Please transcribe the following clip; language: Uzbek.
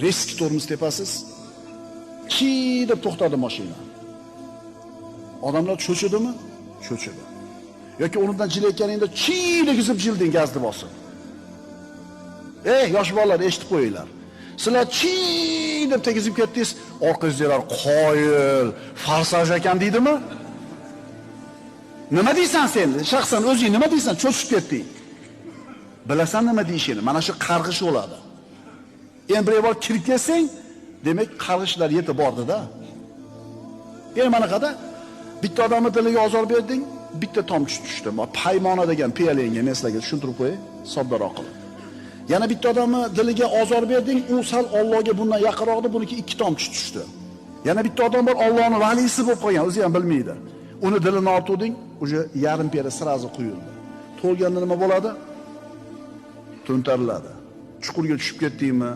Reski tormoz tepasiz. Chi deb to'xtadi mashina. Odamlar cho'chidimi? Cho'chidi. Yoki o'rnidan jilayotganingda chi degizib jilding gazni bosib. Yosh bolalar eshitib qo'yinglar. Sizlar chi deb tegizib ketdingiz, orqangizdagilar qoyil, farsaj ekan deydimi? Nima deysan sen? Shaxsan o'zing nima deysan? Cho'chib ketding. Bilasan nima deyishini? Mana shu qarg'ish bo'ladi. Endi bir bor kirib kelsang, demak qarg'ishlar yetib bordi-da. Mana qada bitta odamni diliga ozor berding, bitta tomchi tushdi. Paymona degan piyalangga men sizlarga tushuntirib qo'yay, soddaroq qilib. Yana bitta odamni diliga ozor berding, u sal Allohga bundan yaqinroqda, buniki 2 tomchi tushdi. Yana bitta odam bor, Allohning valisi bo'lib qolgan, o'zi ham bilmaydi. Uni dilini ortuvding, uje yarim piyola sirazi quyildi. To'lganda nima bo'ladi? To'ntariladi. Chuqurga tushib ketdingmi?